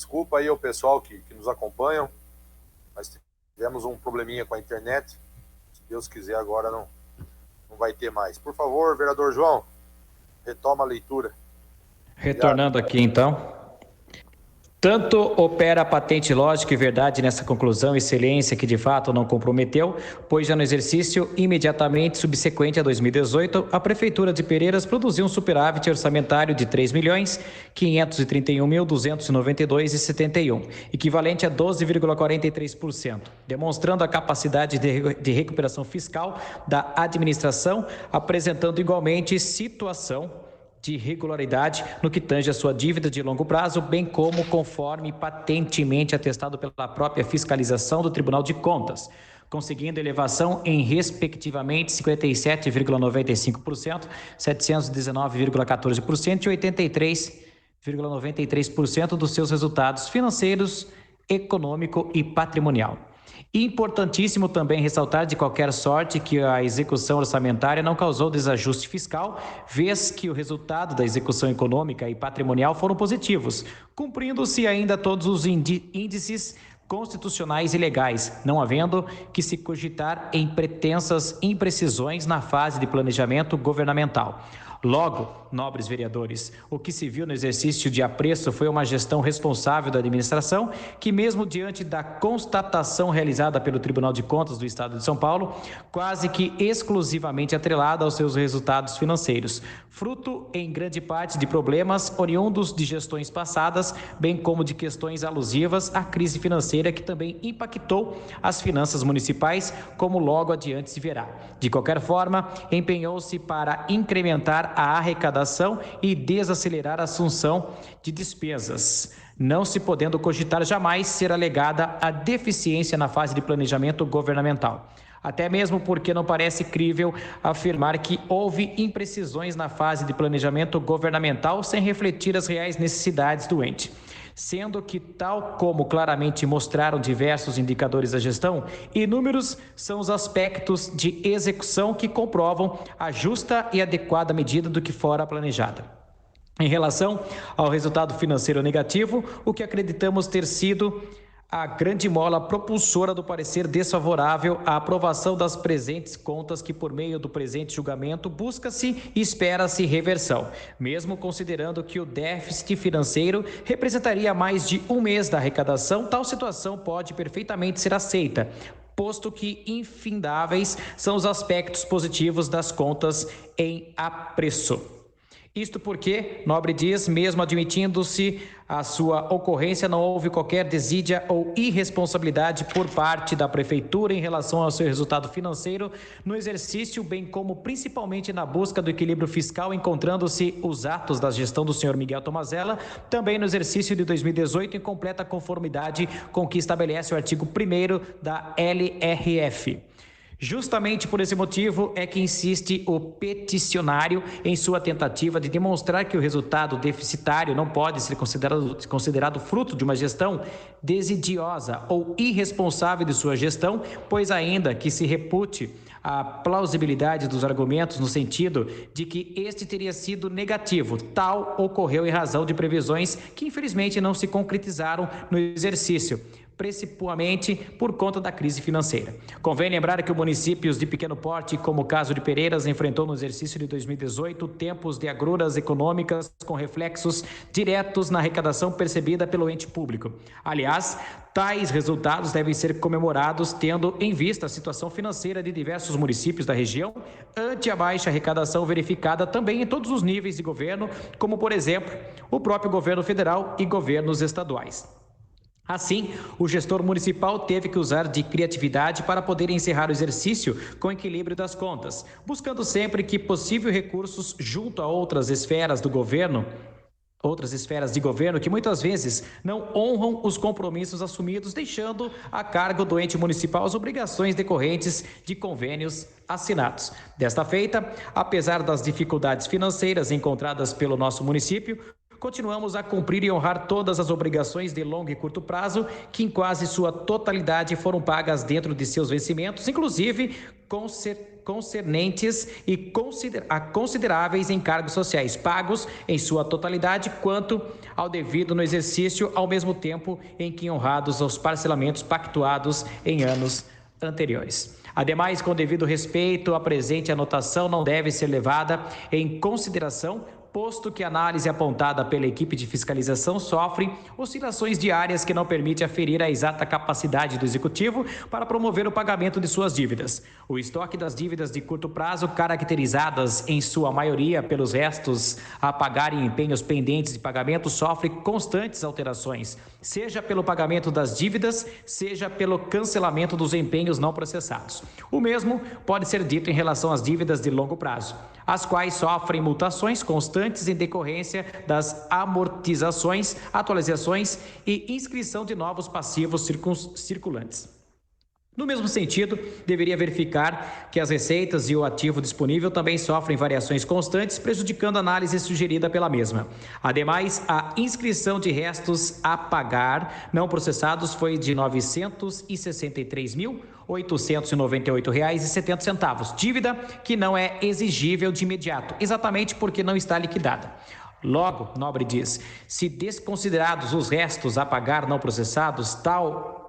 Desculpa aí ao pessoal que nos acompanham, mas tivemos um probleminha com a internet. Se Deus quiser, agora não vai ter mais. Por favor, vereador João, retoma a leitura. Retornando aqui, então. Tanto opera a patente lógica e verdade nessa conclusão, excelência, que de fato não comprometeu, pois já no exercício imediatamente subsequente a 2018, a Prefeitura de Pereiras produziu um superávit orçamentário de R$ 3.531.292,71, equivalente a 12,43%, demonstrando a capacidade de recuperação fiscal da administração, apresentando igualmente situação de irregularidade no que tange a sua dívida de longo prazo, bem como conforme patentemente atestado pela própria fiscalização do Tribunal de Contas, conseguindo elevação em, respectivamente, 57,95%, 719,14% e 83,93% dos seus resultados financeiros, econômico e patrimonial. Importantíssimo também ressaltar de qualquer sorte que a execução orçamentária não causou desajuste fiscal, vez que o resultado da execução econômica e patrimonial foram positivos, cumprindo-se ainda todos os índices constitucionais e legais, não havendo que se cogitar em pretensas imprecisões na fase de planejamento governamental. Logo, nobres vereadores, o que se viu no exercício de apreço foi uma gestão responsável da administração, que mesmo diante da constatação realizada pelo Tribunal de Contas do Estado de São Paulo, quase que exclusivamente atrelada aos seus resultados financeiros, fruto em grande parte de problemas oriundos de gestões passadas, bem como de questões alusivas à crise financeira que também impactou as finanças municipais, como logo adiante se verá. De qualquer forma, empenhou-se para incrementar a arrecadação e desacelerar a assunção de despesas, não se podendo cogitar jamais ser alegada a deficiência na fase de planejamento governamental. Até mesmo porque não parece crível afirmar que houve imprecisões na fase de planejamento governamental sem refletir as reais necessidades do ente. Sendo que, tal como claramente mostraram diversos indicadores da gestão, inúmeros são os aspectos de execução que comprovam a justa e adequada medida do que fora planejada. Em relação ao resultado financeiro negativo, o que acreditamos ter sido a grande mola propulsora do parecer desfavorável à aprovação das presentes contas que, por meio do presente julgamento, busca-se e espera-se reversão, mesmo considerando que o déficit financeiro representaria mais de um mês da arrecadação. Tal situação pode perfeitamente ser aceita, posto que infindáveis são os aspectos positivos das contas em apreço. Isto porque, nobre diz, mesmo admitindo-se a sua ocorrência, não houve qualquer desídia ou irresponsabilidade por parte da Prefeitura em relação ao seu resultado financeiro no exercício, bem como principalmente na busca do equilíbrio fiscal, encontrando-se os atos da gestão do senhor Miguel Tomazella, também no exercício de 2018, em completa conformidade com o que estabelece o artigo 1º da LRF. Justamente por esse motivo é que insiste o peticionário em sua tentativa de demonstrar que o resultado deficitário não pode ser considerado fruto de uma gestão desidiosa ou irresponsável de sua gestão, pois ainda que se repute a plausibilidade dos argumentos no sentido de que este teria sido negativo, tal ocorreu em razão de previsões que infelizmente não se concretizaram no exercício, principalmente por conta da crise financeira. Convém lembrar que os municípios de pequeno porte, como o caso de Pereiras, enfrentou no exercício de 2018 tempos de agruras econômicas com reflexos diretos na arrecadação percebida pelo ente público. Aliás, tais resultados devem ser comemorados tendo em vista a situação financeira de diversos municípios da região ante a baixa arrecadação verificada também em todos os níveis de governo, como, por exemplo, o próprio governo federal e governos estaduais. Assim, o gestor municipal teve que usar de criatividade para poder encerrar o exercício com equilíbrio das contas, buscando sempre que possível recursos junto a outras esferas de governo que muitas vezes não honram os compromissos assumidos, deixando a cargo do ente municipal as obrigações decorrentes de convênios assinados. Desta feita, apesar das dificuldades financeiras encontradas pelo nosso município, continuamos a cumprir e honrar todas as obrigações de longo e curto prazo, que em quase sua totalidade foram pagas dentro de seus vencimentos, inclusive concernentes a consideráveis encargos sociais pagos em sua totalidade quanto ao devido no exercício, ao mesmo tempo em que honrados os parcelamentos pactuados em anos anteriores. Ademais, com devido respeito, a presente anotação não deve ser levada em consideração, posto que a análise apontada pela equipe de fiscalização sofre oscilações diárias que não permitem aferir a exata capacidade do Executivo para promover o pagamento de suas dívidas. O estoque das dívidas de curto prazo, caracterizadas em sua maioria pelos restos a pagar em empenhos pendentes de pagamento, sofre constantes alterações, seja pelo pagamento das dívidas, seja pelo cancelamento dos empenhos não processados. O mesmo pode ser dito em relação às dívidas de longo prazo, as quais sofrem mutações constantes em decorrência das amortizações, atualizações e inscrição de novos passivos circulantes. No mesmo sentido, deveria verificar que as receitas e o ativo disponível também sofrem variações constantes, prejudicando a análise sugerida pela mesma. Ademais, a inscrição de restos a pagar não processados foi de R$ 963.898,70, dívida que não é exigível de imediato, exatamente porque não está liquidada. Logo, Nobre diz, se desconsiderados os restos a pagar não processados, tal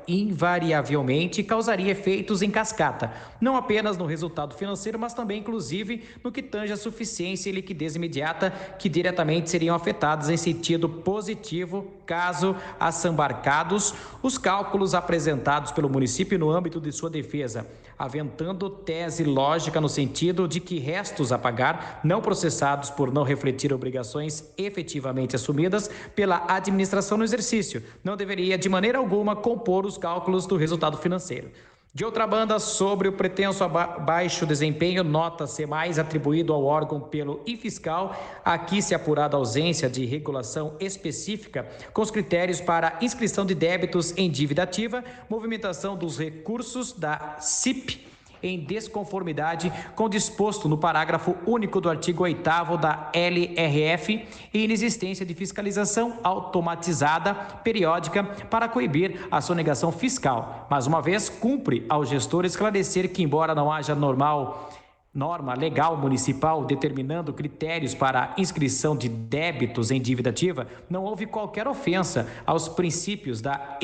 invariavelmente causaria efeitos em cascata, não apenas no resultado financeiro, mas também, inclusive, no que tange a suficiência e liquidez imediata, que diretamente seriam afetadas em sentido positivo, caso assambarcados os cálculos apresentados pelo município no âmbito de sua defesa, aventando tese lógica no sentido de que restos a pagar não processados por não refletir obrigações efetivamente assumidas pela administração no exercício, não deveria de maneira alguma compor os cálculos do resultado financeiro. De outra banda, sobre o pretenso baixo desempenho, nota-se mais atribuído ao órgão pelo IFiscal, aqui se apurada a ausência de regulação específica com os critérios para inscrição de débitos em dívida ativa, movimentação dos recursos da CIP em desconformidade com o disposto no parágrafo único do artigo 8º da LRF e inexistência de fiscalização automatizada periódica para coibir a sonegação fiscal. Mais uma vez, cumpre ao gestor esclarecer que, embora não haja norma legal municipal determinando critérios para inscrição de débitos em dívida ativa, não houve qualquer ofensa aos princípios da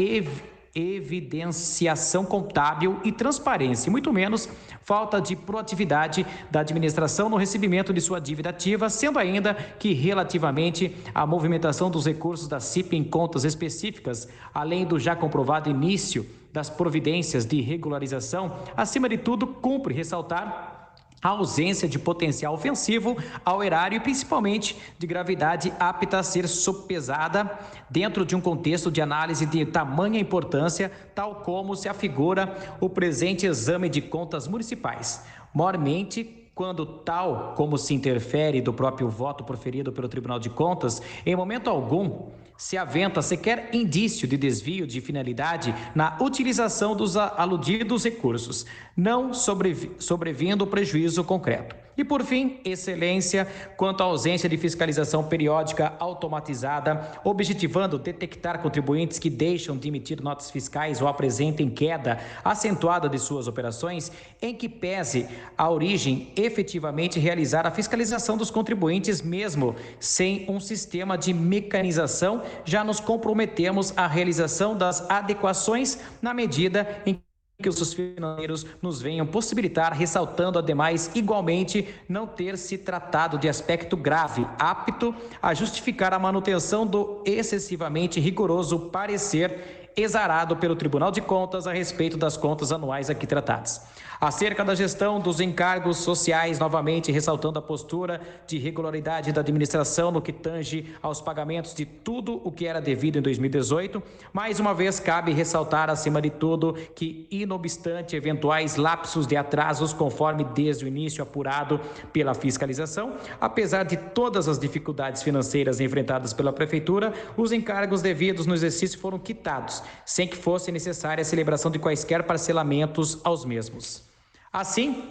evidenciação contábil e transparência, muito menos falta de proatividade da administração no recebimento de sua dívida ativa, sendo ainda que relativamente à movimentação dos recursos da CIP em contas específicas, além do já comprovado início das providências de regularização, acima de tudo, cumpre ressaltar a ausência de potencial ofensivo ao erário e principalmente de gravidade apta a ser sopesada dentro de um contexto de análise de tamanha importância, tal como se afigura o presente exame de contas municipais. Mormente, quando tal como se interfere do próprio voto proferido pelo Tribunal de Contas, em momento algum se aventa sequer indício de desvio de finalidade na utilização dos aludidos recursos, não sobrevindo prejuízo concreto. E, por fim, excelência, quanto à ausência de fiscalização periódica automatizada, objetivando detectar contribuintes que deixam de emitir notas fiscais ou apresentem queda acentuada de suas operações, em que pese a origem efetivamente realizar a fiscalização dos contribuintes, mesmo sem um sistema de mecanização, já nos comprometemos à realização das adequações na medida em que os financeiros nos venham possibilitar, ressaltando, ademais, igualmente, não ter se tratado de aspecto grave, apto a justificar a manutenção do excessivamente rigoroso parecer exarado pelo Tribunal de Contas a respeito das contas anuais aqui tratadas. Acerca da gestão dos encargos sociais, novamente ressaltando a postura de regularidade da administração no que tange aos pagamentos de tudo o que era devido em 2018, mais uma vez cabe ressaltar, acima de tudo, que, inobstante eventuais lapsos de atrasos, conforme desde o início apurado pela fiscalização, apesar de todas as dificuldades financeiras enfrentadas pela Prefeitura, os encargos devidos no exercício foram quitados, sem que fosse necessária a celebração de quaisquer parcelamentos aos mesmos. Assim,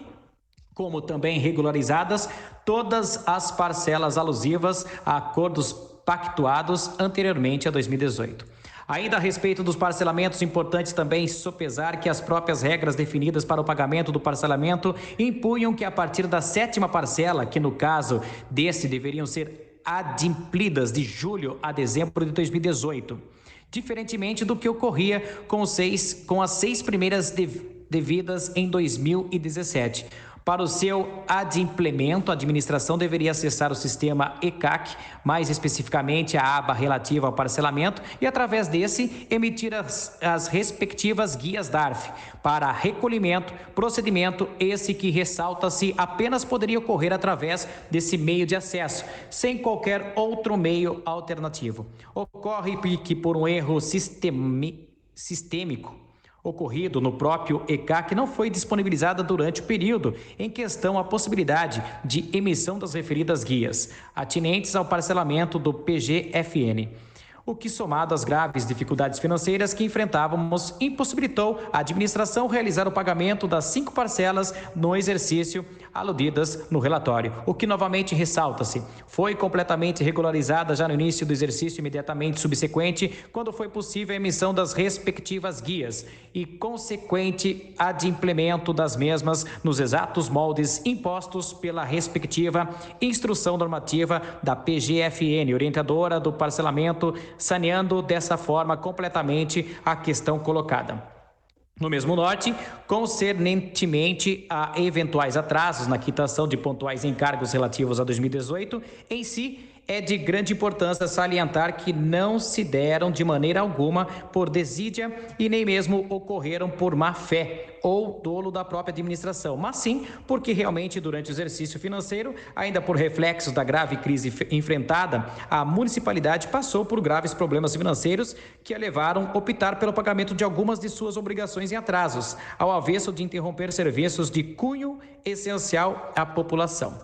como também regularizadas todas as parcelas alusivas a acordos pactuados anteriormente a 2018. Ainda a respeito dos parcelamentos, importante também sopesar que as próprias regras definidas para o pagamento do parcelamento impunham que a partir da 7ª parcela, que no caso desse deveriam ser adimplidas de julho a dezembro de 2018, diferentemente do que ocorria com as 6 primeiras devidas em 2017. Para o seu adimplemento, a administração deveria acessar o sistema ECAC, mais especificamente a aba relativa ao parcelamento, e através desse emitir as respectivas guias DARF para recolhimento, procedimento esse que, ressalta-se, apenas poderia ocorrer através desse meio de acesso, sem qualquer outro meio alternativo. Ocorre que, por um erro sistêmico ocorrido no próprio ECAC, não foi disponibilizada durante o período em questão a possibilidade de emissão das referidas guias, atinentes ao parcelamento do PGFN. O que, somado às graves dificuldades financeiras que enfrentávamos, impossibilitou a administração realizar o pagamento das 5 parcelas no exercício aludidas no relatório. O que, novamente, ressalta-se, foi completamente regularizada já no início do exercício imediatamente subsequente, quando foi possível a emissão das respectivas guias e consequente adimplemento das mesmas nos exatos moldes impostos pela respectiva instrução normativa da PGFN, orientadora do parcelamento, saneando dessa forma completamente a questão colocada. No mesmo norte, concernentemente a eventuais atrasos na quitação de pontuais encargos relativos a 2018, em si, é de grande importância salientar que não se deram de maneira alguma por desídia e nem mesmo ocorreram por má fé ou dolo da própria administração, mas sim porque realmente durante o exercício financeiro, ainda por reflexos da grave crise enfrentada, a municipalidade passou por graves problemas financeiros que a levaram a optar pelo pagamento de algumas de suas obrigações em atrasos, ao avesso de interromper serviços de cunho essencial à população.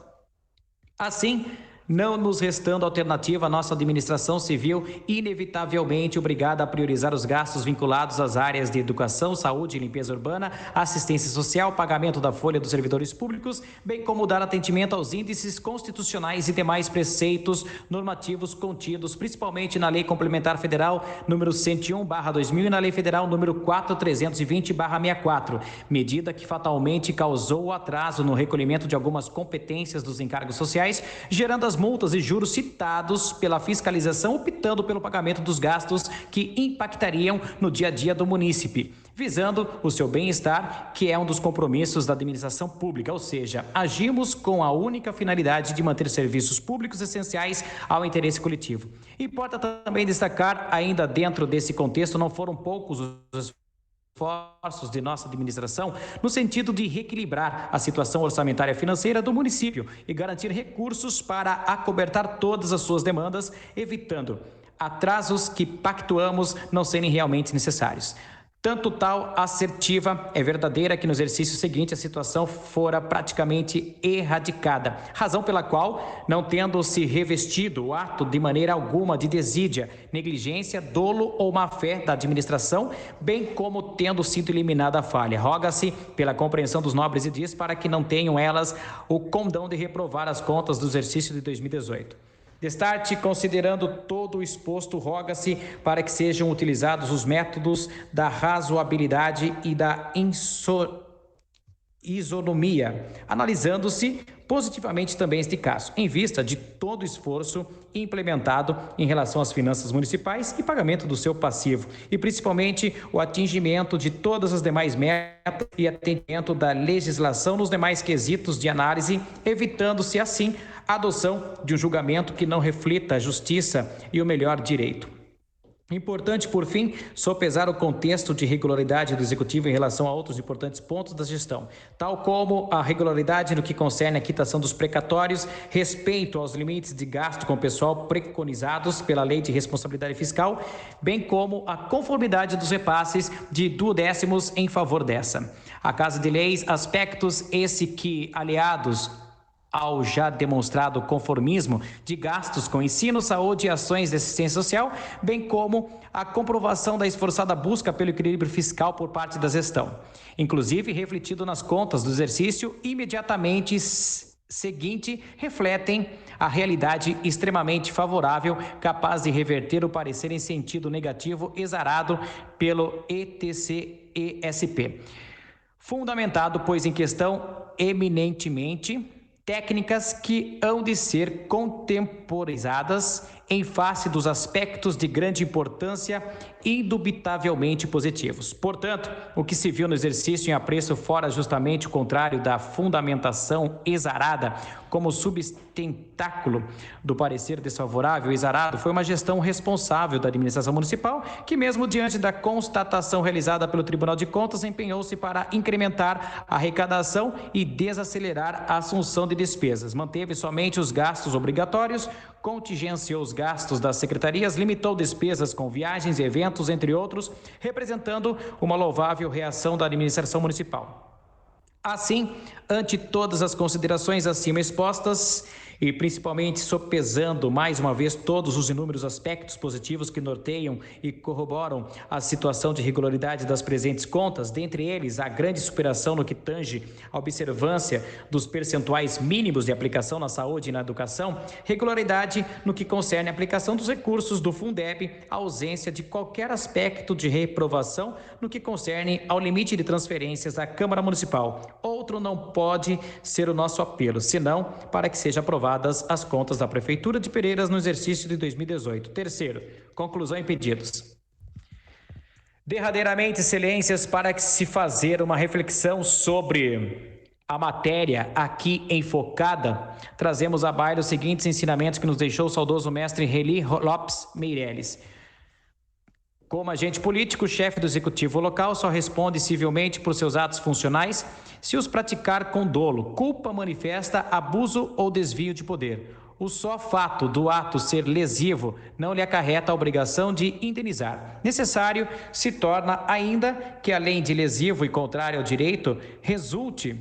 Assim, não nos restando alternativa, a nossa administração se viu inevitavelmente obrigada a priorizar os gastos vinculados às áreas de educação, saúde e limpeza urbana, assistência social, pagamento da folha dos servidores públicos, bem como dar atendimento aos índices constitucionais e demais preceitos normativos contidos, principalmente na Lei Complementar Federal número 101/2000 e na Lei Federal número 4320/64, medida que fatalmente causou o atraso no recolhimento de algumas competências dos encargos sociais, gerando as multas e juros citados pela fiscalização, optando pelo pagamento dos gastos que impactariam no dia a dia do munícipe, visando o seu bem-estar, que é um dos compromissos da administração pública, ou seja, agimos com a única finalidade de manter serviços públicos essenciais ao interesse coletivo. Importa também destacar, ainda dentro desse contexto, não foram poucos os esforços de nossa administração no sentido de reequilibrar a situação orçamentária financeira do município e garantir recursos para acobertar todas as suas demandas, evitando atrasos que pactuamos não serem realmente necessários. Tanto tal assertiva é verdadeira que no exercício seguinte a situação fora praticamente erradicada, razão pela qual, não tendo se revestido o ato de maneira alguma de desídia, negligência, dolo ou má-fé da administração, bem como tendo sido eliminada a falha, roga-se pela compreensão dos nobres edis para que não tenham elas o condão de reprovar as contas do exercício de 2018. Destarte, considerando todo o exposto, roga-se para que sejam utilizados os métodos da razoabilidade e da isonomia, analisando-se positivamente também este caso, em vista de todo o esforço implementado em relação às finanças municipais e pagamento do seu passivo, e principalmente o atingimento de todas as demais metas e atendimento da legislação nos demais quesitos de análise, evitando-se assim a adoção de um julgamento que não reflita a justiça e o melhor direito. Importante, por fim, sopesar o contexto de regularidade do Executivo em relação a outros importantes pontos da gestão, tal como a regularidade no que concerne a quitação dos precatórios, respeito aos limites de gasto com o pessoal preconizados pela Lei de Responsabilidade Fiscal, bem como a conformidade dos repasses de duodécimos em favor dessa. A Casa de Leis, aspectos esse que, aliados ao já demonstrado conformismo de gastos com ensino, saúde e ações de assistência social, bem como a comprovação da esforçada busca pelo equilíbrio fiscal por parte da gestão, inclusive refletido nas contas do exercício imediatamente seguinte, refletem a realidade extremamente favorável, capaz de reverter o parecer em sentido negativo exarado pelo ETC-ESP. Fundamentado, pois, em questão eminentemente técnicas que hão de ser contemporizadas em face dos aspectos de grande importância indubitavelmente positivos. Portanto, o que se viu no exercício em apreço fora justamente o contrário da fundamentação exarada como sustentáculo do parecer desfavorável exarado foi uma gestão responsável da administração municipal que, mesmo diante da constatação realizada pelo Tribunal de Contas, empenhou-se para incrementar a arrecadação e desacelerar a assunção de despesas. Manteve somente os gastos obrigatórios, contingenciou os gastos das secretarias, limitou despesas com viagens e eventos, entre outros, representando uma louvável reação da administração municipal. Assim, ante todas as considerações acima expostas e principalmente sopesando mais uma vez todos os inúmeros aspectos positivos que norteiam e corroboram a situação de regularidade das presentes contas, dentre eles a grande superação no que tange a observância dos percentuais mínimos de aplicação na saúde e na educação, regularidade no que concerne a aplicação dos recursos do Fundeb, a ausência de qualquer aspecto de reprovação no que concerne ao limite de transferências à Câmara Municipal. Outro não pode ser o nosso apelo, senão para que sejam aprovadas as contas da Prefeitura de Pereiras no exercício de 2018. Terceiro, conclusão e pedidos. Derradeiramente, excelências, para que se fazer uma reflexão sobre a matéria aqui enfocada, trazemos à baila os seguintes ensinamentos que nos deixou o saudoso mestre Reli Lopes Meireles. Como agente político, o chefe do executivo local só responde civilmente por seus atos funcionais se os praticar com dolo, culpa manifesta, abuso ou desvio de poder. O só fato do ato ser lesivo não lhe acarreta a obrigação de indenizar. Necessário se torna ainda que, além de lesivo e contrário ao direito, resulte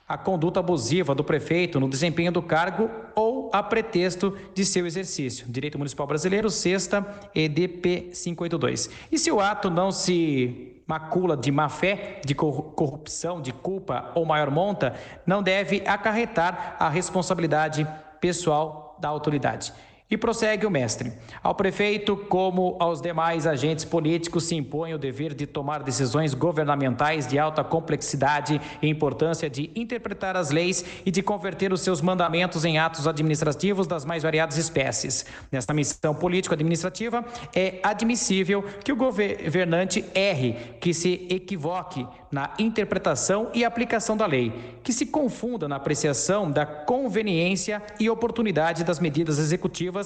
a conduta abusiva do prefeito no desempenho do cargo ou a pretexto de seu exercício. Direito Municipal Brasileiro, 6ª EDP 582. E se o ato não se macula de má-fé, de corrupção, de culpa ou maior monta, não deve acarretar a responsabilidade pessoal da autoridade. E prossegue o mestre. Ao prefeito, como aos demais agentes políticos, se impõe o dever de tomar decisões governamentais de alta complexidade e importância, de interpretar as leis e de converter os seus mandamentos em atos administrativos das mais variadas espécies. Nesta missão político-administrativa, é admissível que o governante erre, que se equivoque na interpretação e aplicação da lei, que se confunda na apreciação da conveniência e oportunidade das medidas executivas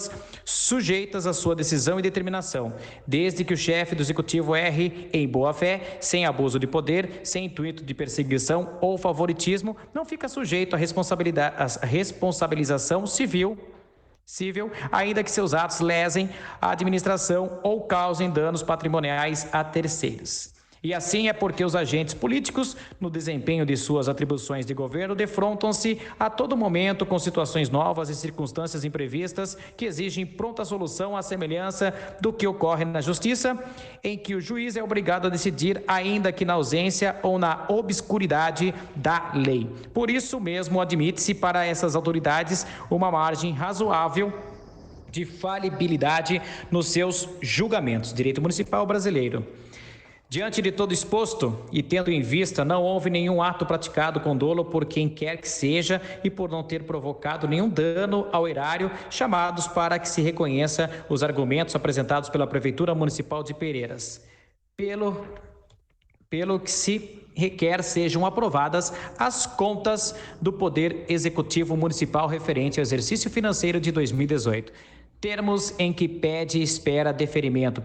sujeitas à sua decisão e determinação, desde que o chefe do executivo erre em boa-fé, sem abuso de poder, sem intuito de perseguição ou favoritismo, não fica sujeito à responsabilização civil, ainda que seus atos lesem a administração ou causem danos patrimoniais a terceiros. E assim é porque os agentes políticos, no desempenho de suas atribuições de governo, defrontam-se a todo momento com situações novas e circunstâncias imprevistas que exigem pronta solução à semelhança do que ocorre na justiça, em que o juiz é obrigado a decidir, ainda que na ausência ou na obscuridade da lei. Por isso mesmo, admite-se para essas autoridades uma margem razoável de falibilidade nos seus julgamentos. Direito Municipal Brasileiro. Diante de todo exposto e tendo em vista não houve nenhum ato praticado com dolo por quem quer que seja e por não ter provocado nenhum dano ao erário, chamados para que se reconheça os argumentos apresentados pela Prefeitura Municipal de Pereiras. Pelo que se requer sejam aprovadas as contas do Poder Executivo Municipal referente ao exercício financeiro de 2018. Termos em que pede e espera deferimento.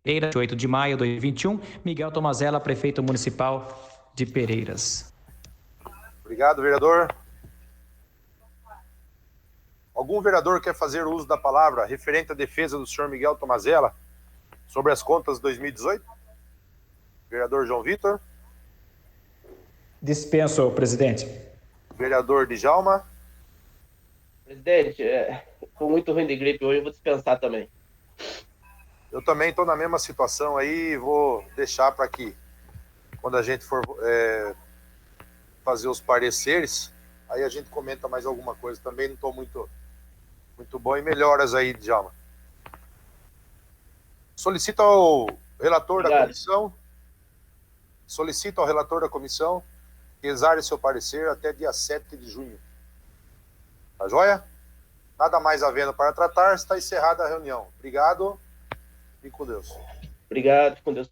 Pereiras, 8 de maio de 2021, Miguel Tomazella, prefeito municipal de Pereiras. Obrigado, vereador. Algum vereador quer fazer uso da palavra referente à defesa do senhor Miguel Tomazella sobre as contas de 2018? Vereador João Vitor. Dispenso, presidente. Vereador Djalma. Presidente, tô muito ruim de gripe hoje, eu vou dispensar também. Eu também estou na mesma situação aí, vou deixar para que, quando a gente for fazer os pareceres, aí a gente comenta mais alguma coisa. Também não estou muito bom. E melhoras aí, Djalma. Solicito ao relator da comissão que exarne seu parecer até dia 7 de junho. Tá joia? Nada mais havendo para tratar, está encerrada a reunião. Obrigado. Fique com Deus. Obrigado, com Deus.